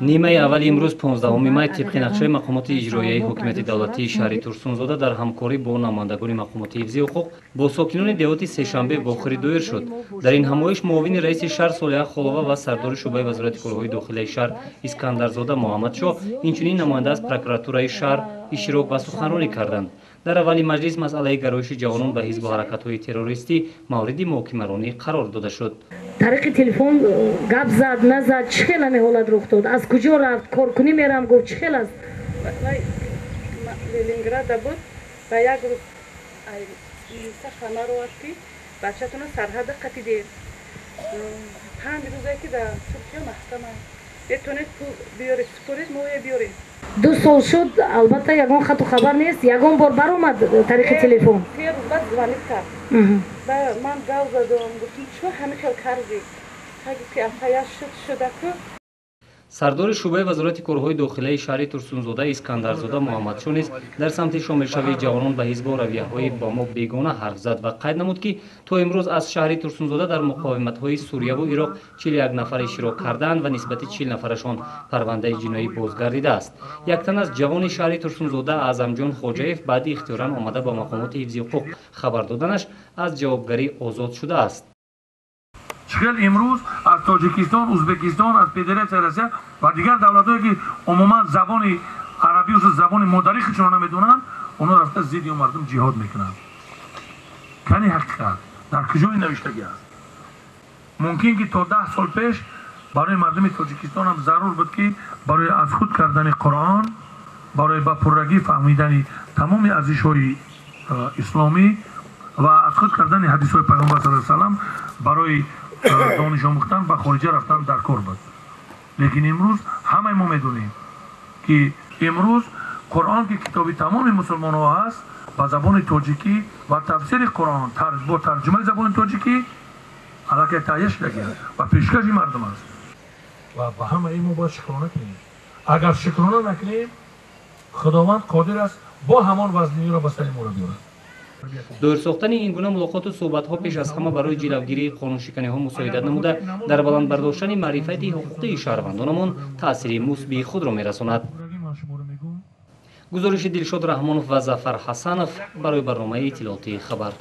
нимаи аввали имрӯз 15 май тибқи нақшаи мақомоти иҷроияи ҳокимияти давлатии шаҳри Турсунзода дар ҳамкорӣ бо намояндагони мақомоти ҳифзи ҳуқуқ бо сокинони деҳоти Сешанбе вохӯрӣ доир шуд. Дар ин ҳамоиш муовини раиси шаҳр Солиҳа Холова ва сардори шӯъбаи вазорати корҳои дохилияи шаҳр Искандарзода Муҳаммадшоҳ инчунин намоянда аз прокуратураи шаҳр иштирок ва суханронӣ карданд. Дар аввали маҷлис масъалаи гароиши ҷавонон ба ҳизбу ҳаракатҳои террористӣ мавриди муҳокимаронӣ қарор дода шуд. тариқи телефон гап зад назад чӣ хел ҳаме ҳолат рух дод? Аз куҷо рафт? Коркунӣ мерам гуфт чӣ хел аст? Ленинграда буд ва як рӯз хабар омад ки бачатона сарҳада қатидед. 5 рӯзе ки дар Туркия маҳкама бетонед пул биёред супоред моя биёред. 2 сол шуд албатта ягон хату хабар нест. Ягон бор баромад тариқи телефон. 3 рӯз баъд звонит кард. Ба ман гав задам гуфтам чӯ ҳамин хел карди? Таги ки афаяш шуда ку сардори шӯъбаи вазорати корҳои дохилияи шаҳри Турсунзода Искандарзода Муҳаммадшоҳ низ дар самти шомилшавии ҷавонон ба ҳизбу равияҳои ба мо бегона ҳарф зад ва қайд намуд ки то имрӯз аз шаҳри Турсунзода дар муқовиматҳои Сурияву Ироқ 41 нафар иштирок кардаанд ва нисбати 40 нафарашон парвандаи ҷиноӣ бозгардидааст. Як тан аз ҷавони шаҳри Турсунзода Аъзамҷон Хоҷаев баъди ихтиёран омада ба мақомоти ҳифзи ҳуқуқ хабар доданаш аз ҷавобгарӣ озод шудааст. چگل امروز از تاجیکستان، ازبکستان، از فدراسیون روسیه و دیگر دولت‌هایی که عموما زبان عربی و زبان مادری خودشون نمیدونن، اونا رفته ضد مردم جهاد میکنن. کنی حقیقت در کجای نوشتگی است؟ ممکن که تا 10 سال پیش برای مردم تاجیکستان هم ضرور بود که برای از خود کردن قرآن، برای با پررگی فهمیدن تمام ارزش‌های اسلامی و از خود کردن حدیث‌های پیامبر صلی الله علیه و سلم برای دانش آموختن به خارج رفتن در کار بود. لیکن امروز همه ما میدونیم که امروز قرآن که کتاب تمام مسلمان ها هست با زبان تاجیکی و تفسیر قرآن با ترجمه زبان تاجیکی علاقه تایش لگه و پیشکش مردم است و به همه این ما باید شکرانه کنیم. اگر شکرانه نکنیم خداوند قادر است با همان وزنی را به سر ما بیارد. доир сохтани ин гуна мулоқоту суҳбатҳо пеш аз ҳама барои ҷилавгирии қонуншиканиҳо мусоидат намуда дар баландбардоштани маърифати ҳуқуқии шаҳрвандонамон таъсири мусбии худро мерасонад. гузориши Дилшод Раҳмонов ва Зафар Ҳасанов барои барномаи иттилоотии хабар.